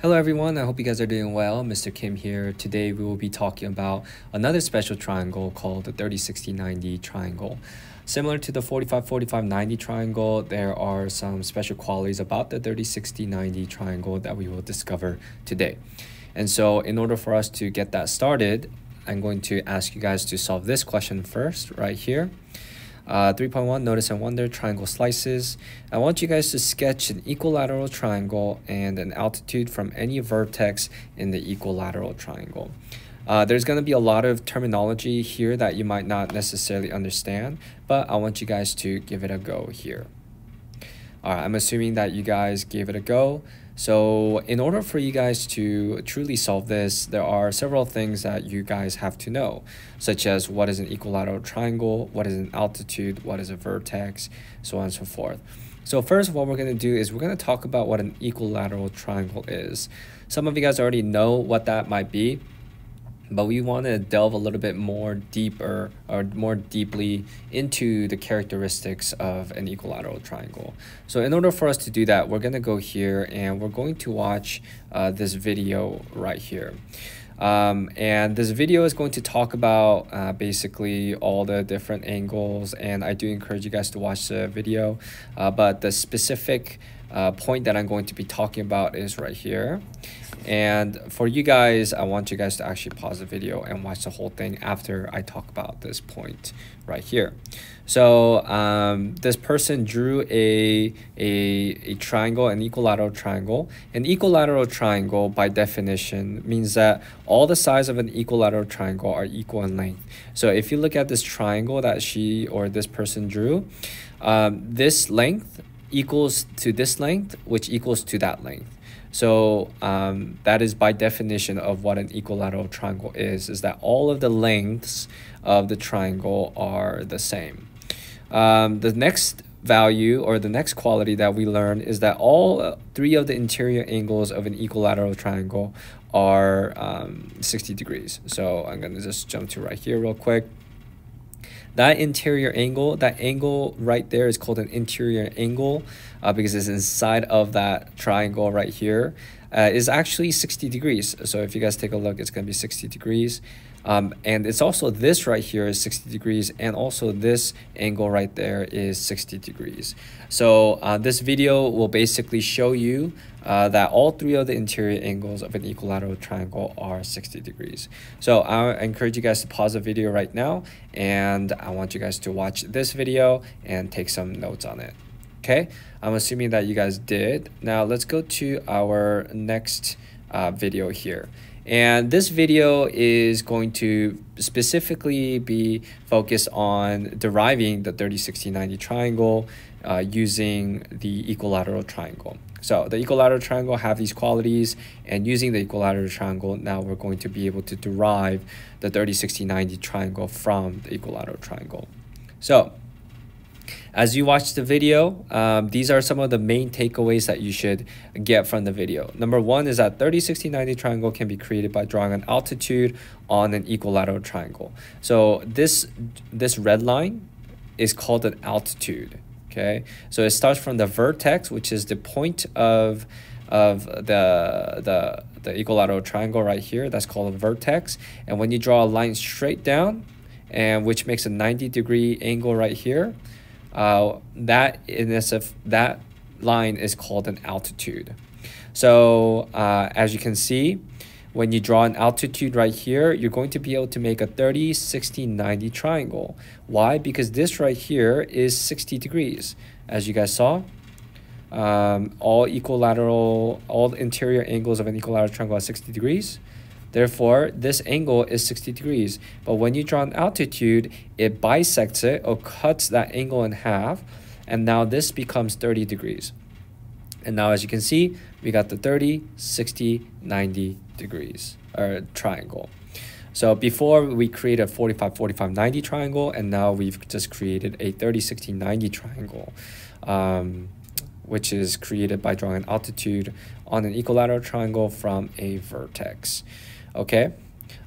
Hello everyone, I hope you guys are doing well. Mr. Kim here. Today we will be talking about another special triangle called the 30-60-90 triangle. Similar to the 45-45-90 triangle, there are some special qualities about the 30-60-90 triangle that we will discover today. And so in order for us to get that started, I'm going to ask you guys to solve this question first right here. 3.1 Notice and wonder triangle slices. I want you guys to sketch an equilateral triangle and an altitude from any vertex in the equilateral triangle. There's going to be a lot of terminology here that you might not necessarily understand, but I want you guys to give it a go here. Alright, I'm assuming that you guys gave it a go. So in order for you guys to truly solve this, there are several things that you guys have to know, such as what is an equilateral triangle, what is an altitude, what is a vertex, so on and so forth. So first, what we're going to do is we're going to talk about what an equilateral triangle is. Some of you guys already know what that might be, but we want to delve a little bit more deeply into the characteristics of an equilateral triangle. So in order for us to do that, we're going to go here and we're going to watch this video right here. And this video is going to talk about basically all the different angles, and I do encourage you guys to watch the video, but the specific point that I'm going to be talking about is right here. And for you guys, I want you guys to actually pause the video and watch the whole thing after I talk about this point right here. So this person drew a triangle, an equilateral triangle. An equilateral triangle, by definition, means that all the sides of an equilateral triangle are equal in length. So if you look at this triangle that she or this person drew, this length equals to this length, which equals to that length. So that is by definition of what an equilateral triangle is that all of the lengths of the triangle are the same. The next value or the next quality that we learn is that all three of the interior angles of an equilateral triangle are 60 degrees. So I'm going to just jump to right here real quick. That interior angle, that angle right there is called an interior angle because it's inside of that triangle right here, is actually 60 degrees. So if you guys take a look, it's going to be 60 degrees. And it's also this right here is 60 degrees, and also this angle right there is 60 degrees. So this video will basically show you that all three of the interior angles of an equilateral triangle are 60 degrees. So I encourage you guys to pause the video right now, and I want you guys to watch this video and take some notes on it. Okay, I'm assuming that you guys did. Now let's go to our next video here. And this video is going to specifically be focused on deriving the 30-60-90 triangle using the equilateral triangle. So the equilateral triangle have these qualities, and using the equilateral triangle, now we're going to be able to derive the 30-60-90 triangle from the equilateral triangle. So as you watch the video, these are some of the main takeaways that you should get from the video. Number one is that 30-60-90 triangle can be created by drawing an altitude on an equilateral triangle. So this red line is called an altitude. Okay, so it starts from the vertex, which is the point of the equilateral triangle right here. That's called a vertex. And when you draw a line straight down, and which makes a 90-degree angle right here, that line is called an altitude. So as you can see, when you draw an altitude right here, you're going to be able to make a 30-60-90 triangle. Why? Because this right here is 60 degrees. As you guys saw, all interior angles of an equilateral triangle are 60 degrees. Therefore, this angle is 60 degrees. But when you draw an altitude, it bisects it or cuts that angle in half. And now this becomes 30 degrees. And now as you can see, we got the 30-60-90 degrees or triangle. So before we created a 45-45-90 triangle, and now we've just created a 30-60-90 triangle, which is created by drawing an altitude on an equilateral triangle from a vertex. Okay,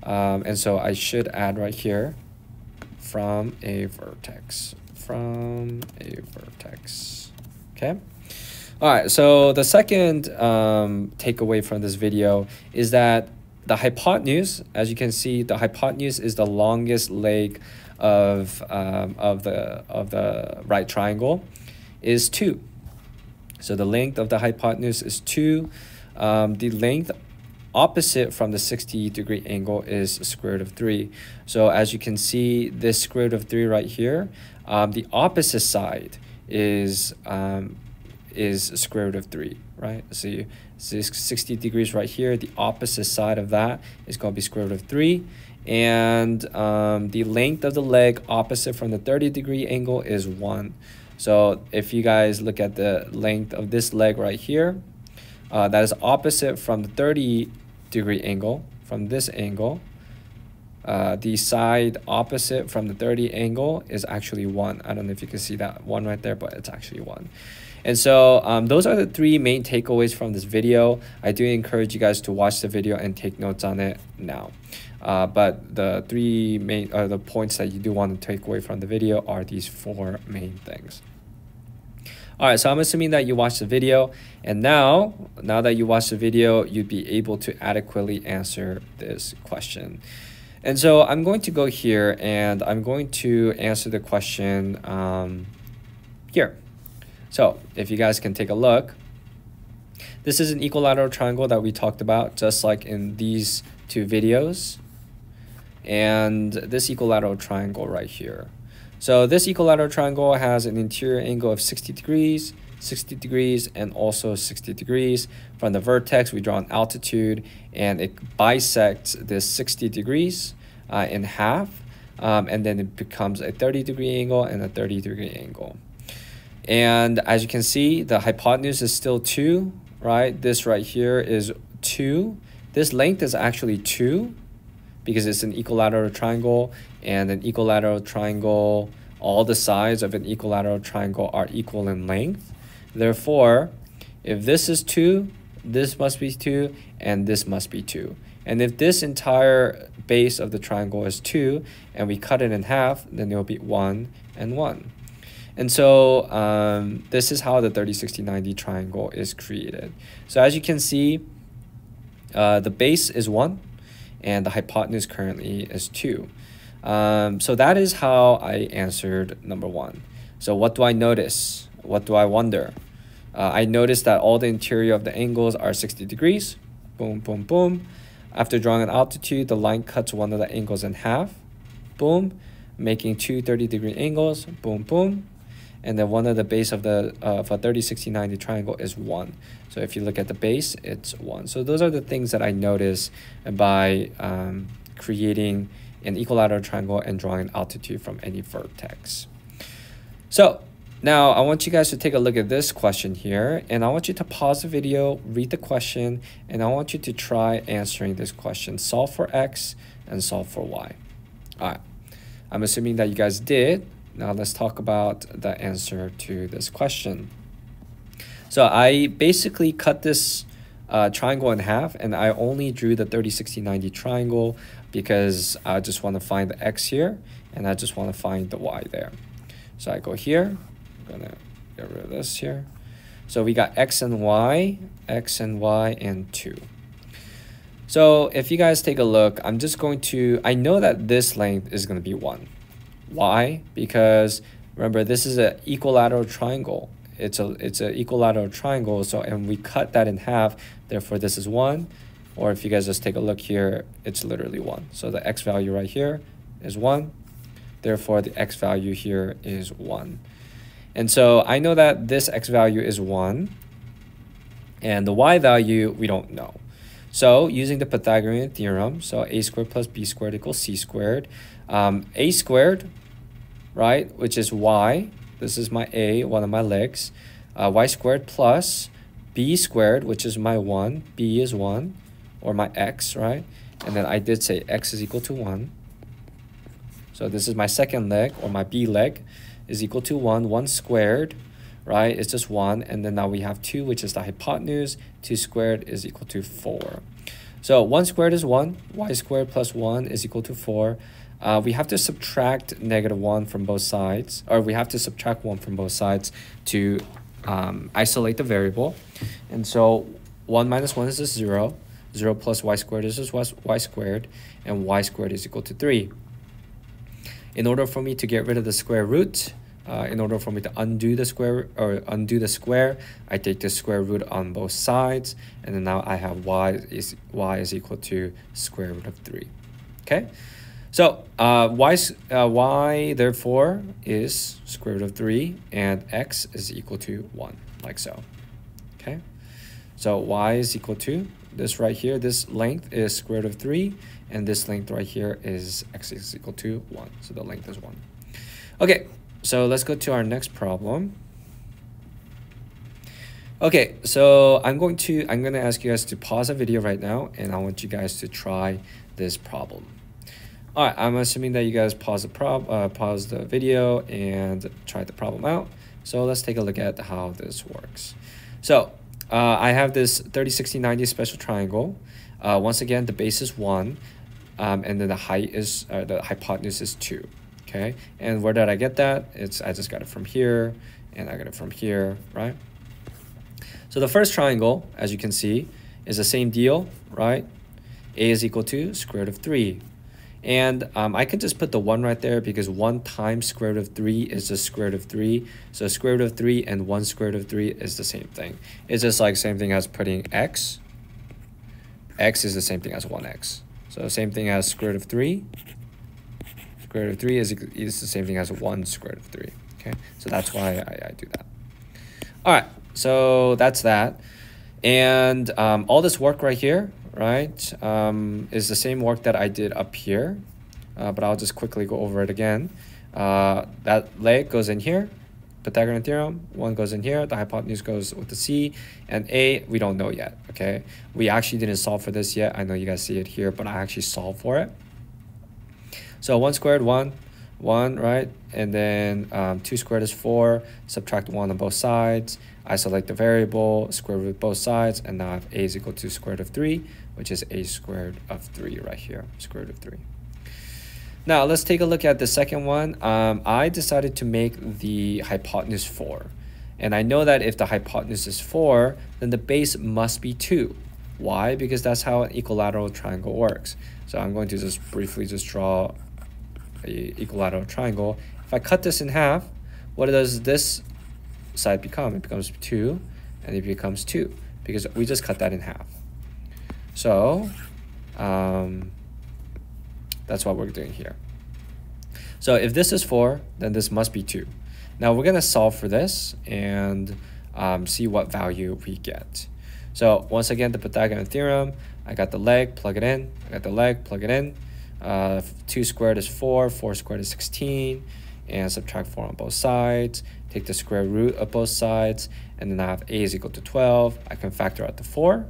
and so I should add right here from a vertex. Okay, All right, so the second takeaway from this video is that the hypotenuse, as you can see, the hypotenuse is the longest leg of the right triangle is 2. So the length of the hypotenuse is 2. The length opposite from the 60-degree angle is square root of 3. So as you can see, this square root of 3 right here, the opposite side is square root of 3, right? So you see 60 degrees right here, the opposite side of that is going to be square root of 3. And the length of the leg opposite from the 30-degree angle is 1. So if you guys look at the length of this leg right here, that is opposite from the 30-degree angle, from this angle. The side opposite from the 30 angle is actually 1. I don't know if you can see that 1 right there, but it's actually 1. And so those are the 3 main takeaways from this video. I do encourage you guys to watch the video and take notes on it now. But the 3 main the points that you do want to take away from the video are these 4 main things. All right, so I'm assuming that you watched the video, and now that you watched the video, you'd be able to adequately answer this question. And so I'm going to go here and I'm going to answer the question here. So if you guys can take a look, this is an equilateral triangle that we talked about just like in these 2 videos, and this equilateral triangle right here. So this equilateral triangle has an interior angle of 60 degrees, 60 degrees, and also 60 degrees. From the vertex, we draw an altitude, and it bisects this 60 degrees in half, and then it becomes a 30-degree angle and a 30-degree angle. And as you can see, the hypotenuse is still 2, right? This right here is 2. This length is actually 2, because it's an equilateral triangle, and an equilateral triangle, all the sides of an equilateral triangle are equal in length. Therefore, if this is 2, this must be 2, and this must be 2. And if this entire base of the triangle is 2, and we cut it in half, then it will be 1 and 1. And so this is how the 30, 60, 90 triangle is created. So as you can see, the base is 1, and the hypotenuse currently is 2. So that is how I answered number 1. So what do I notice? What do I wonder? I noticed that all the interior of the angles are 60 degrees. Boom, boom, boom. After drawing an altitude, the line cuts one of the angles in half. Boom, making 2 30-degree angles. Boom, boom. And then one of the base of the a 30, 60, 90 triangle is 1. So if you look at the base, it's 1. So those are the things that I noticed by creating an equilateral triangle and drawing an altitude from any vertex. So now I want you guys to take a look at this question here, and I want you to pause the video, read the question, and I want you to try answering this question. Solve for x and solve for y. All right, I'm assuming that you guys did. Now let's talk about the answer to this question. So I basically cut this triangle in half, and I only drew the 30, 60, 90 triangle because I just want to find the x here, and I just want to find the y there. So I go here, I'm gonna get rid of this here. So we got x and y, and 2. So if you guys take a look, I'm just going to, I know that this length is going to be 1. Why? Because remember, this is an equilateral triangle. It's an equilateral triangle, so, and we cut that in half, therefore this is 1. Or if you guys just take a look here, it's literally 1. So the x value right here is 1. Therefore the x value here is 1. And so I know that this x value is 1, and the y value we don't know. So using the Pythagorean theorem, so a squared plus b squared equals c squared. A squared, right, which is y, this is my a, one of my legs, y squared plus b squared, which is my 1, b is 1, or my x, right? And then I did say x is equal to 1. So this is my second leg, or my b leg, is equal to 1. 1 squared, right, it's just 1. And then now we have 2, which is the hypotenuse. 2 squared is equal to 4. So 1 squared is 1. Y squared plus 1 is equal to 4. We have to subtract -1 from both sides, or we have to subtract 1 from both sides to isolate the variable. And so 1 minus 1 is just 0. 0 plus y squared is just y squared, and y squared is equal to 3. In order for me to get rid of the square root, in order for me to undo the square, I take the square root on both sides, and then now I have y is equal to square root of 3. Okay, so y therefore is square root of 3, and x is equal to 1, like so. Okay, so y is equal to this right here. This length is square root of 3, and this length right here is x is equal to 1. So the length is 1. Okay, so let's go to our next problem. Okay, so I'm going to ask you guys to pause the video right now, and I want you guys to try this problem. All right, I'm assuming that you guys pause the video and try the problem out. So let's take a look at how this works. So I have this 30, 60, 90 special triangle. Once again, the base is 1, and then the height is the hypotenuse is 2. Okay, and where did I get that? I just got it from here, and I got it from here, right? So the first triangle, as you can see, is the same deal, right? A is equal to square root of 3. And I can just put the 1 right there because 1 times square root of 3 is just square root of 3. So square root of 3 and 1 square root of 3 is the same thing. It's just like same thing as putting x. X is the same thing as 1x. So same thing as square root of 3. Square root of 3 is the same thing as 1 square root of 3. Okay, so that's why I do that. All right, so that's that. And all this work right here, right, is the same work that I did up here, but I'll just quickly go over it again. That leg goes in here, Pythagorean theorem, 1 goes in here, the hypotenuse goes with the C, and A, we don't know yet, okay? We actually didn't solve for this yet. I know you guys see it here, but I actually solved for it. So 1 squared, 1, right? And then 2 squared is 4, subtract 1 on both sides, isolate the variable, square root both sides, and now I have A is equal to square root of 3, which is A squared of 3 right here, square root of 3. Now let's take a look at the second one. I decided to make the hypotenuse 4. And I know that if the hypotenuse is 4, then the base must be 2. Why? Because that's how an equilateral triangle works. So I'm going to just briefly just draw an equilateral triangle. If I cut this in half, what does this side become? It becomes 2, and it becomes 2, because we just cut that in half. So that's what we're doing here. So if this is 4, then this must be 2. Now we're going to solve for this and see what value we get. So once again, the Pythagorean theorem, I got the leg, plug it in. I got the leg, plug it in. 2 squared is 4, 4 squared is 16, and subtract 4 on both sides. Take the square root of both sides, and then I have A is equal to 12. I can factor out the 4,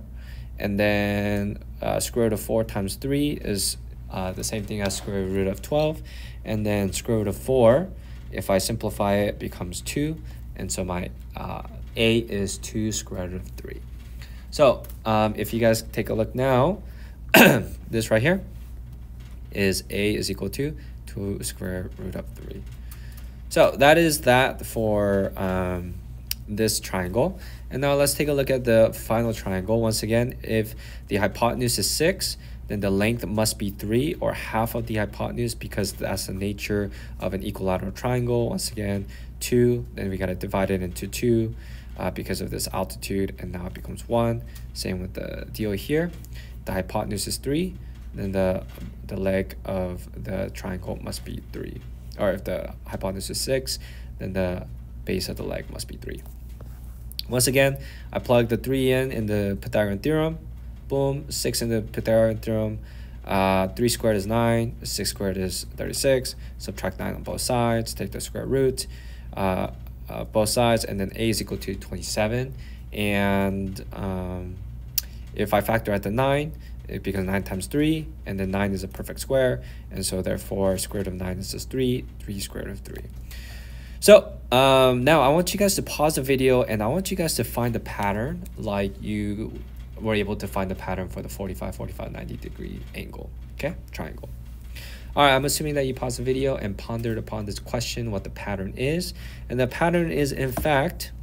and then square root of 4 times 3 is the same thing as square root of 12, and then square root of 4, if I simplify it, becomes 2, and so my A is 2 square root of 3. So if you guys take a look now, this right here is A is equal to 2 square root of 3. So that is that for this triangle. And now let's take a look at the final triangle. Once again, if the hypotenuse is 6, then the length must be 3, or half of the hypotenuse, because that's the nature of an equilateral triangle. Once again, 2, then we got to divide it into 2 because of this altitude, and now it becomes 1. Same with the deal here. The hypotenuse is 3, then the leg of the triangle must be 3. Or if the hypotenuse is 6, then the base of the leg must be 3. Once again, I plug the 3 in the Pythagorean theorem. Boom, 6 in the Pythagorean theorem. 3 squared is 9, 6 squared is 36. Subtract 9 on both sides, take the square root, both sides, and then A is equal to 27. And if I factor out the 9, it becomes 9 times 3, and then 9 is a perfect square, and so therefore square root of 9 is just 3 square root of 3. So now I want you guys to pause the video, and I want you guys to find the pattern like you were able to find the pattern for the 45, 90 degree angle, okay, triangle. All right, I'm assuming that you paused the video and pondered upon this question, what the pattern is. And the pattern is, in fact,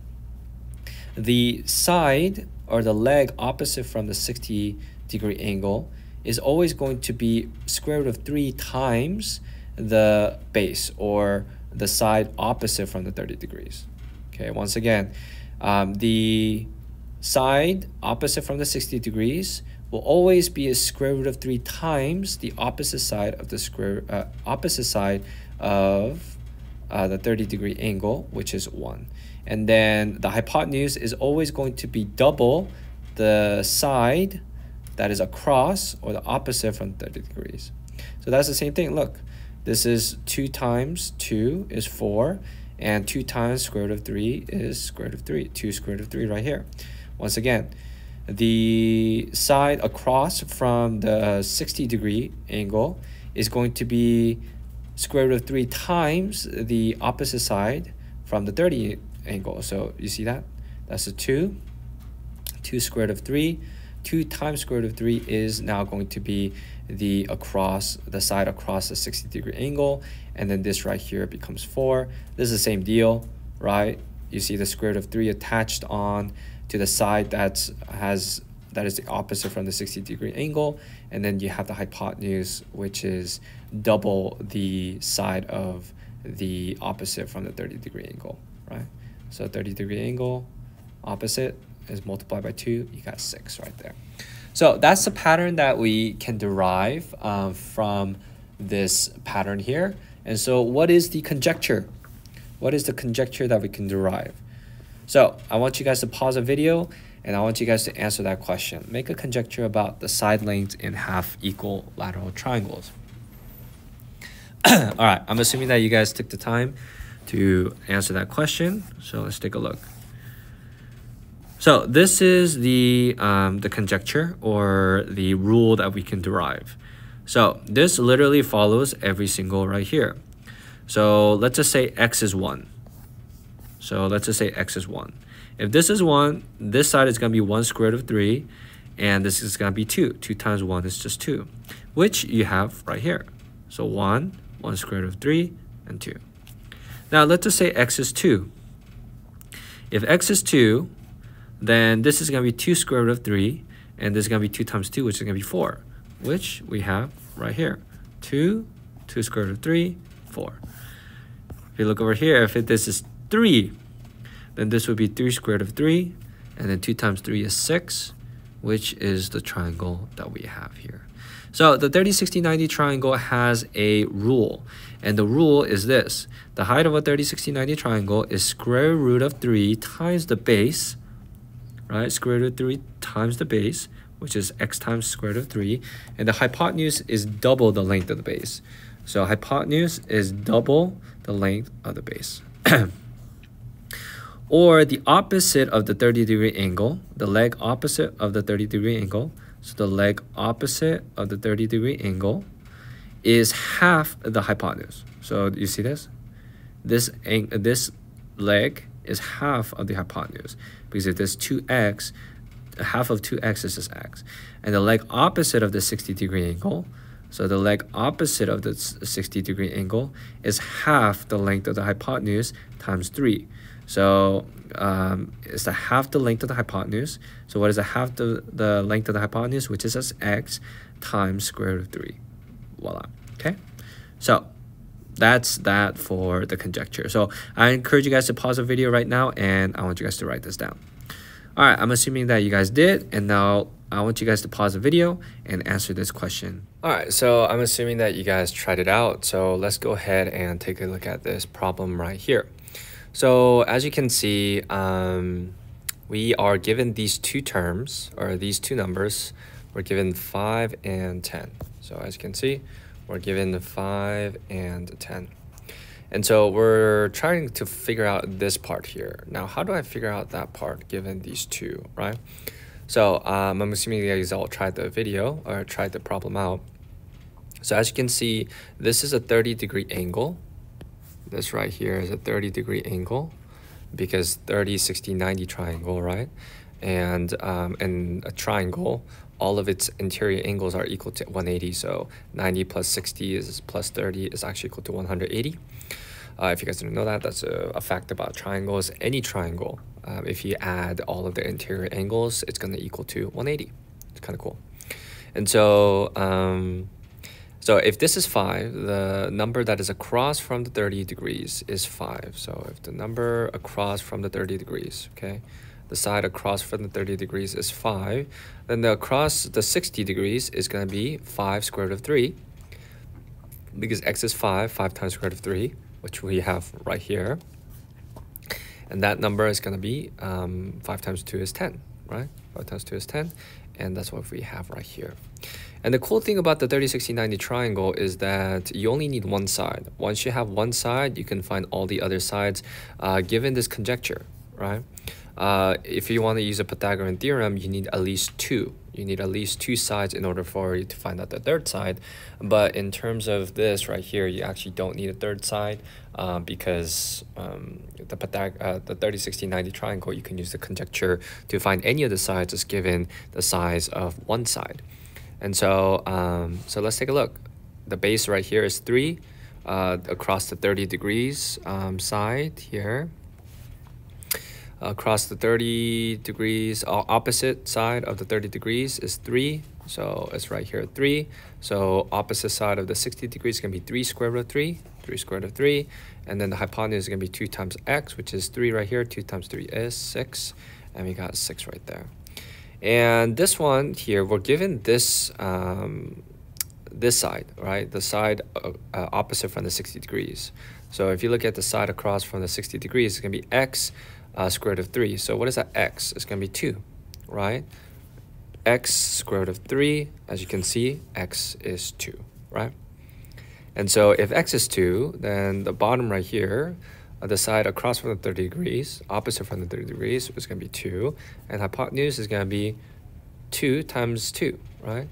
the side or the leg opposite from the 60-degree angle is always going to be square root of 3 times the base, or the side opposite from the 30 degrees. Okay, once again, the side opposite from the 60 degrees will always be a square root of 3 times the opposite side of the the 30-degree angle, which is 1. And then the hypotenuse is always going to be double the side that is across, or the opposite from 30 degrees. So that's the same thing. Look, this is 2 times 2 is 4, and 2 times square root of 3 is square root of 3. 2 square root of 3 right here. Once again, the side across from the 60-degree angle is going to be square root of 3 times the opposite side from the 30 angle. So you see that? That's a 2. 2 square root of 3. 2 times square root of 3 is now going to be the side across the 60-degree angle, and then this right here becomes 4. This is the same deal, right? You see the square root of 3 attached on to the side that is the opposite from the 60-degree angle, and then you have the hypotenuse, which is double the side of the opposite from the 30-degree angle, right? So 30-degree angle opposite is multiplied by 2, you got 6 right there. So that's the pattern that we can derive from this pattern here. And so what is the conjecture? What is the conjecture that we can derive? So I want you guys to pause the video, and I want you guys to answer that question. Make a conjecture about the side lengths in half equilateral triangles. All right, I'm assuming that you guys took the time to answer that question. So let's take a look. So this is the conjecture, or the rule that we can derive. So this literally follows every single right here. So let's just say x is 1. So let's just say x is 1. If this is 1, this side is going to be 1 square root of 3, and this is going to be 2. 2 times 1 is just 2, which you have right here. So 1 square root of 3, and 2. Now let's just say x is 2. If x is 2, then this is going to be 2 square root of 3, and this is going to be 2 times 2, which is going to be 4, which we have right here. 2 square root of 3, 4. If you look over here, if this is 3, then this would be 3 square root of 3, and then 2 times 3 is 6, which is the triangle that we have here. So the 30, 60, 90 triangle has a rule, and the rule is this. The height of a 30, 60, 90 triangle is square root of 3 times the base, right? Square root of 3 times the base, which is x times square root of 3, and the hypotenuse is double the length of the base. So hypotenuse is double the length of the base. Or the opposite of the 30-degree angle, the leg opposite of the 30-degree angle. So the leg opposite of the 30-degree angle is half the hypotenuse. So you see this? This leg is half of the hypotenuse, because if there's 2x, half of 2x is just x. And the leg opposite of the 60-degree angle, so the leg opposite of the 60-degree angle is half the length of the hypotenuse times 3. So it's the half the length of the hypotenuse. So what is the half the length of the hypotenuse, which is just x, times square root of 3. Voila. Okay. So that's that for the conjecture. So I encourage you guys to pause the video right now, and I want you guys to write this down. All right, I'm assuming that you guys did, and now I want you guys to pause the video and answer this question. All right, so I'm assuming that you guys tried it out. So let's go ahead and take a look at this problem right here. So as you can see, we are given these two terms, or these two numbers. We're given 5 and 10. So as you can see, we're given 5 and 10. And so we're trying to figure out this part here. Now, how do I figure out that part given these two, right? So I'm assuming you guys all tried the video or tried the problem out. So as you can see, this is a 30-degree angle. This right here is a 30-degree angle, because 30, 60, 90 triangle, right? And in a triangle, all of its interior angles are equal to 180. So 90 plus 60 is plus 30 is actually equal to 180. If you guys didn't know that, that's a fact about triangles. Any triangle, if you add all of the interior angles, it's going to equal to 180. It's kind of cool. And so, so if this is 5, the number that is across from the 30 degrees is 5. So if the number across from the 30 degrees, okay, the side across from the 30 degrees is 5, then the across the 60 degrees is going to be 5 square root of 3, because x is 5 times square root of 3, which we have right here. And that number is going to be 5 times 2 is 10, right? 5 times 2 is 10, and that's what we have right here. And the cool thing about the 30, 60, 90 triangle is that you only need one side. Once you have one side, you can find all the other sides given this conjecture, right? If you want to use a Pythagorean theorem, you need at least 2. You need at least 2 sides in order for you to find out the third side. But in terms of this right here, you actually don't need a third side because the 30, 60, 90 triangle, you can use the conjecture to find any of the sides just given the size of one side. And so, so let's take a look. The base right here is 3 across the 30 degrees side here. Across the 30 degrees, opposite side of the 30 degrees is 3. So it's right here at 3. So opposite side of the 60 degrees is going to be 3 square root of 3. 3 square root of 3. And then the hypotenuse is going to be 2 times x, which is 3 right here. 2 times 3 is 6. And we got 6 right there. And this one here, we're given this this side, right? The side opposite from the 60 degrees. So if you look at the side across from the 60 degrees, it's going to be x square root of 3. So what is that x? It's going to be 2, right? X square root of 3, as you can see, x is 2, right? And so if x is 2, then the bottom right here, the side across from the 30 degrees, opposite from the 30 degrees, is going to be 2. And hypotenuse is going to be 2 times 2, right?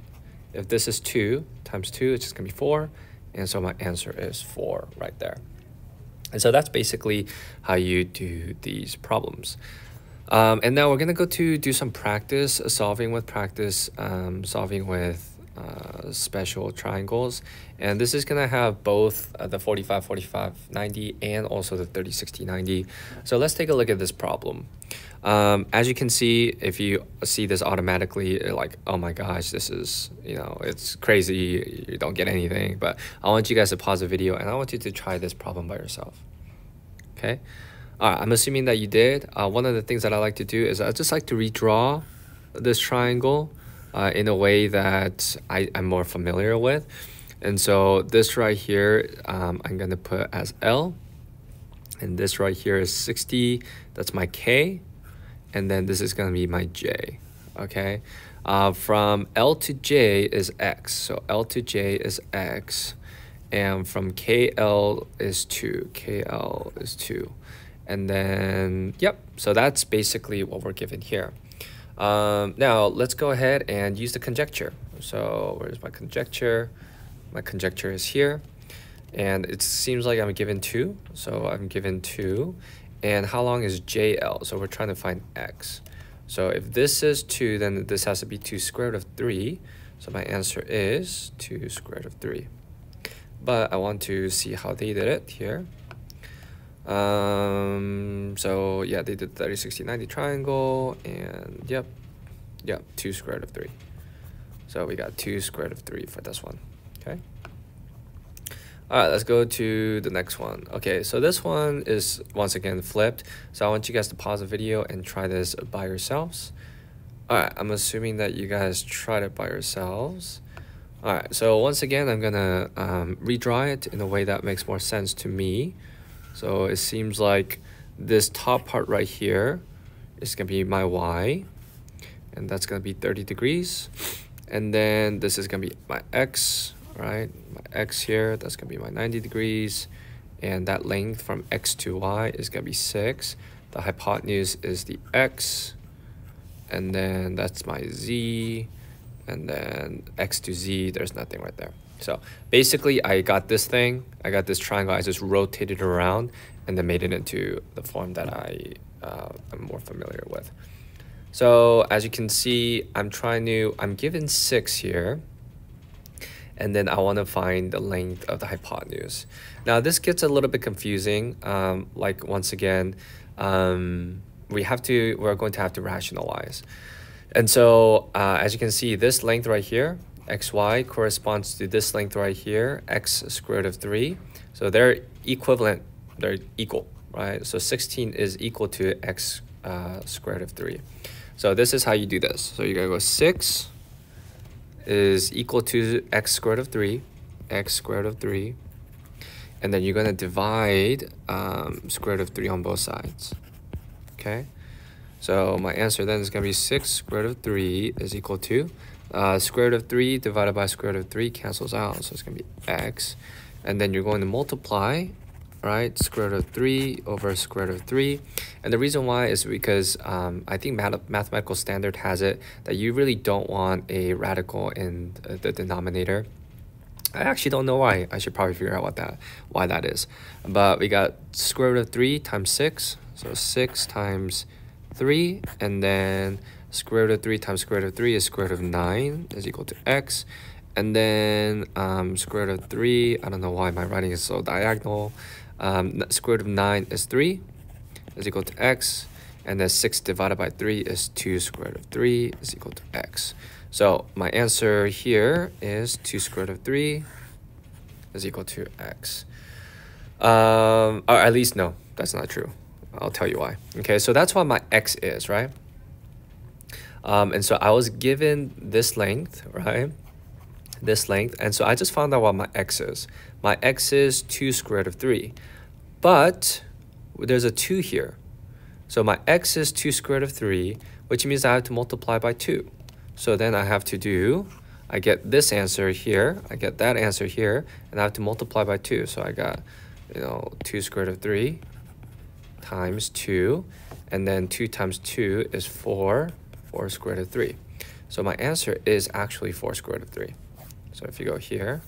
If this is 2 times 2, it's just going to be 4. And so my answer is 4 right there. And so that's basically how you do these problems. And now we're going to go to do some practice, solving with special triangles. And this is going to have both the 45, 45, 90 and also the 30, 60, 90. So let's take a look at this problem. As you can see, if you see this automatically, you're like, oh my gosh, this is, you know, it's crazy. You don't get anything. But I want you guys to pause the video and I want you to try this problem by yourself. Okay. All right. I'm assuming that you did. One of the things that I like to do is I just like to redraw this triangle in a way that I'm more familiar with. And so this right here, I'm going to put as L. And this right here is 60. That's my K. And then this is going to be my J. Okay. From L to J is X. So L to J is X. And from KL is 2. KL is 2. And then, yep. So that's basically what we're given here. Now let's go ahead and use the conjecture. So where's my conjecture? My conjecture is here. And it seems like I'm given 2. So I'm given 2. And how long is JL? So we're trying to find X. So if this is 2, then this has to be 2 square root of 3. So my answer is 2 square root of 3. But I want to see how they did it here. So yeah, they did 30, 60, 90 triangle. And yep, 2 square root of 3. So we got 2 square root of 3 for this one. Okay. All right, let's go to the next one. Okay, so this one is once again flipped. So I want you guys to pause the video and try this by yourselves. All right, I'm assuming that you guys tried it by yourselves. All right, so once again, I'm gonna redraw it in a way that makes more sense to me. So it seems like this top part right here is gonna be my Y, and that's gonna be 30 degrees. And then this is gonna be my X, right? My X here, that's gonna be my 90 degrees. And that length from X to Y is gonna be 6. The hypotenuse is the X. And then that's my Z. And then X to Z, there's nothing right there. So basically I got this thing, I got this triangle, I just rotated it around and then made it into the form that I am more familiar with. So as you can see, I'm given 6 here. and then I want to find the length of the hypotenuse. Now this gets a little bit confusing. Like once again, we're going to have to rationalize. And so as you can see, this length right here, xy, corresponds to this length right here, x square root of 3. So they're equivalent, they're equal, right? So 16 is equal to x square root of 3. So this is how you do this. So you're going to go 6 is equal to x square root of 3, x square root of 3. And then you're going to divide square root of 3 on both sides. Okay? So my answer then is going to be 6 square root of 3 is equal to square root of 3 divided by square root of 3 cancels out. So it's going to be x. And then you're going to multiply, right, square root of 3 over square root of 3. And the reason why is because I think mathematical standard has it that you really don't want a radical in the denominator. I actually don't know why. I should probably figure out why that is. But we got square root of 3 times 6. So 6 times 3, and then square root of 3 times square root of 3 is square root of 9 is equal to x. And then square root of 3, I don't know why my writing is so diagonal. Square root of 9 is 3 is equal to x. And then 6 divided by 3 is 2 square root of 3 is equal to x. So my answer here is 2 square root of 3 is equal to x. Or at least, no, that's not true. I'll tell you why. Okay, so that's what my x is, right? And so I was given this length, right? This length. And so I just found out what my x is. My x is 2 square root of 3. But there's a 2 here. So my x is 2 square root of 3, which means I have to multiply by 2. So then I have to do, I get this answer here, I get that answer here, and I have to multiply by 2. So I got, 2 square root of 3 times 2, and then 2 times 2 is 4 square root of 3. So my answer is actually 4 square root of 3. So if you go here,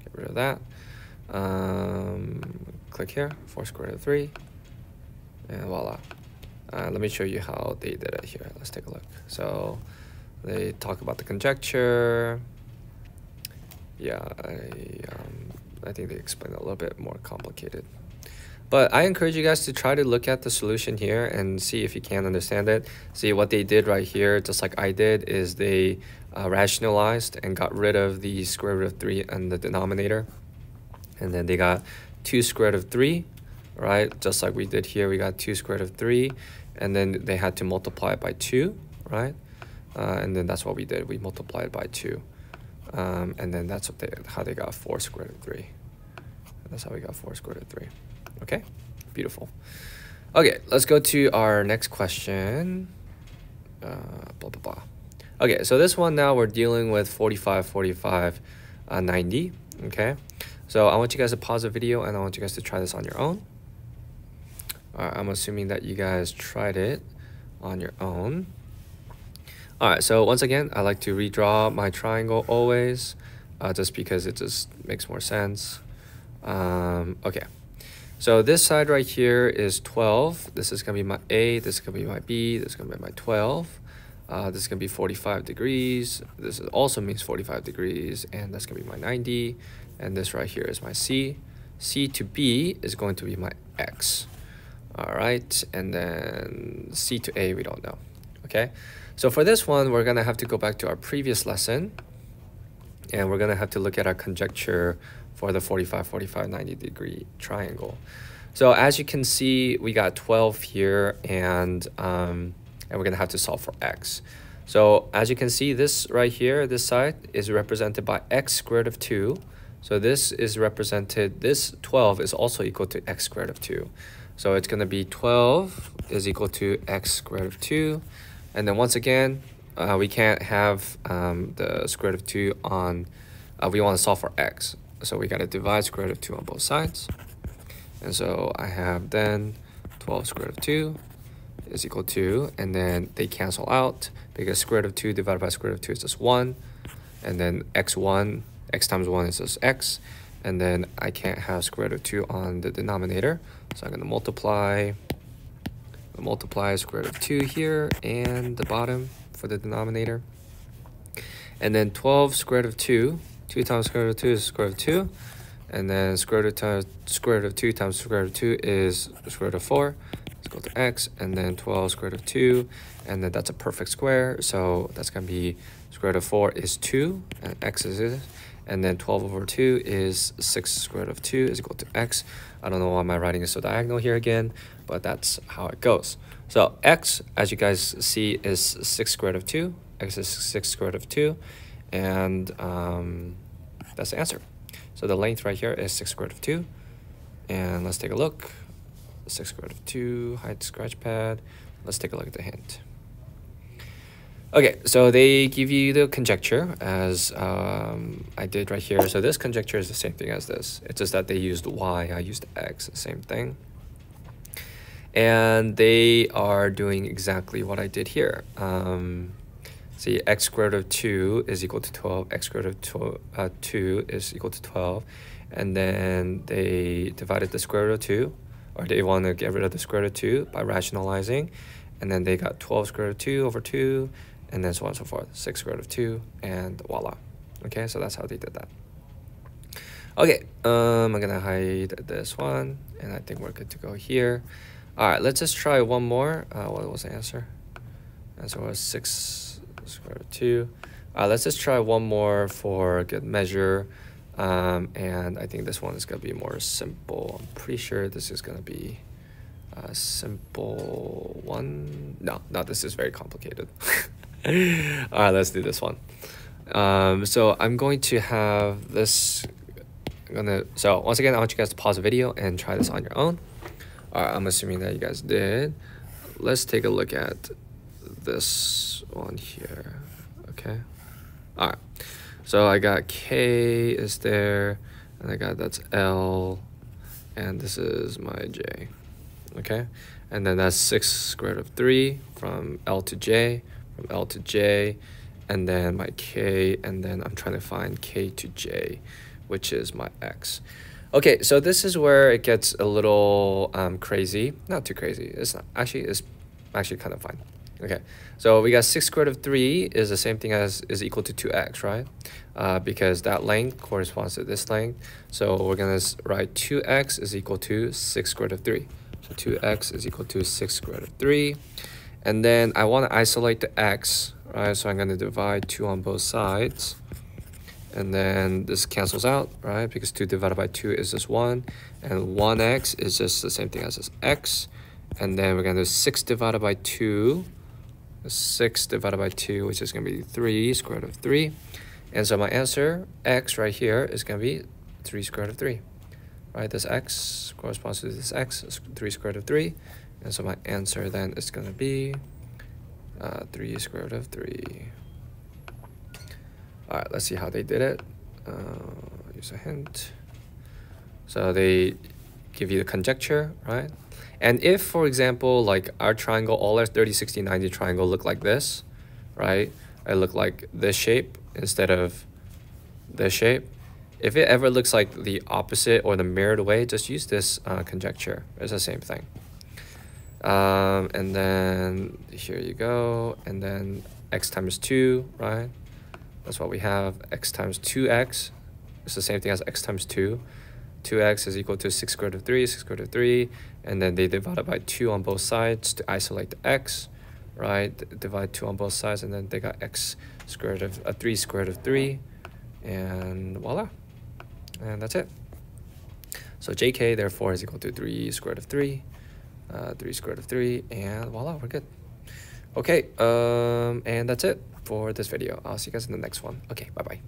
get rid of that, click here, 4 square root of 3, and voila. Let me show you how they did it here. Let's take a look. So they talk about the conjecture. Yeah, I think they explain it a little bit more complicated. But I encourage you guys to try to look at the solution here and see if you can understand it. See what they did right here, just like I did, is they rationalized and got rid of the square root of 3 and the denominator. And then they got 2 square root of 3, right? Just like we did here, we got 2 square root of 3. And then they had to multiply it by 2, right? And then that's what we did. We multiplied by 2. And then that's how they got 4 square root of 3. That's how we got 4 square root of 3. Okay, beautiful. Okay, let's go to our next question. Blah, blah, blah. Okay, so this one now we're dealing with 45, 45, 90. Okay, so I want you guys to pause the video and I want you guys to try this on your own. I'm assuming that you guys tried it on your own. All right, so once again, I like to redraw my triangle always, just because it just makes more sense. Okay. So this side right here is 12. This is going to be my A. This is going to be my B. This is going to be my 12. This is going to be 45 degrees. This also means 45 degrees. And that's going to be my 90. And this right here is my C. C to B is going to be my X. All right. And then C to A, we don't know. Okay. So for this one, we're going to have to go back to our previous lesson. And we're going to have to look at our conjecture for the 45, 45, 90 degree triangle. So as you can see, we got 12 here, and we're gonna have to solve for x. So as you can see, this right here, this side is represented by x squared of 2. So this is represented, this 12 is also equal to x squared of 2. So it's gonna be 12 is equal to x squared of 2. And then once again, we can't have the square root of 2 on, we want to solve for x. So we got to divide square root of 2 on both sides. And so I have then 12 square root of 2 is equal to, and then they cancel out because square root of 2 divided by square root of 2 is just 1. And then x times 1 is just x. And then I can't have square root of 2 on the denominator. So I'm going to multiply square root of 2 here and the bottom for the denominator. And then 12 square root of 2 2 times square root of 2 is square root of 2. And then square root of square root of 2 times square root of 2 is square root of 4. Let's go to x, and then 12 square root of 2, and then that's a perfect square. So that's going to be square root of 4 is 2, and x is it. And then 12 over 2 is 6 square root of 2 is equal to x. I don't know why my writing is so diagonal here again, but that's how it goes. So x, as you guys see, is 6 square root of 2. X is 6 square root of 2, and that's the answer. So the length right here is 6 square root of 2. And let's take a look. 6 square root of 2, hide scratch pad. Let's take a look at the hint. Okay, so they give you the conjecture as I did right here. So this conjecture is the same thing as this. It's just that they used y, I used x, same thing. And they are doing exactly what I did here. See, x squared root of 2 is equal to 12. X squared root of 2 is equal to 12. And then they divided the square root of 2, or they want to get rid of the square root of 2 by rationalizing. And then they got 12 square root of 2 over 2, and then so on and so forth. 6 square root of 2, and voila. Okay, so that's how they did that. Okay, I'm going to hide this one, and I think we're good to go here. All right, let's just try one more. What was the answer? Answer was 6 square root of 2. Let's just try one more for good measure. And I think this one is going to be more simple. I'm pretty sure this is going to be a simple one. No, this is very complicated. All right, let's do this one. So I'm going to have this. So once again, I want you guys to pause the video and try this on your own. All right, I'm assuming that you guys did. Let's take a look at this one here. Okay. All right. So I got K is there, and I got that's L, and this is my J. Okay. And then that's 6 square root of 3 from L to J, from L to J, and then my K, and then I'm trying to find K to J, which is my X. Okay, so this is where it gets a little crazy. Not too crazy. It's actually kind of fine. Okay, so we got 6 square root of 3 is the same thing as is equal to 2x, right? Because that length corresponds to this length. So we're going to write 2x is equal to 6 square root of 3. So 2x is equal to 6 square root of 3. And then I want to isolate the x, right? So I'm going to divide 2 on both sides. And then this cancels out, right? Because 2 divided by 2 is just 1. And 1x is just the same thing as this x. And then we're going to do 6 divided by 2. 6 divided by 2, which is going to be 3 square root of 3. And so my answer, x right here, is going to be 3 square root of 3. Right, this x corresponds to this x, 3 square root of 3. And so my answer then is going to be 3 square root of 3. All right, let's see how they did it. Use a hint. So they give you the conjecture, right? And if, for example, like our triangle, all our 30, 60, 90 triangle look like this, right? It look like this shape instead of this shape. If it ever looks like the opposite or the mirrored way, just use this conjecture. It's the same thing. And then here you go. And then x times 2, right? That's what we have. X times 2x. It's the same thing as x times 2. 2x is equal to 6 square root of 3, 6 square root of 3. And then they divided by 2 on both sides to isolate the x, right? Divide 2 on both sides, and then they got x square root of 3 square root of 3. And voila. And that's it. So jk, therefore, is equal to 3 square root of 3. 3 square root of 3. And voila, we're good. Okay, and that's it for this video. I'll see you guys in the next one. Okay, bye-bye.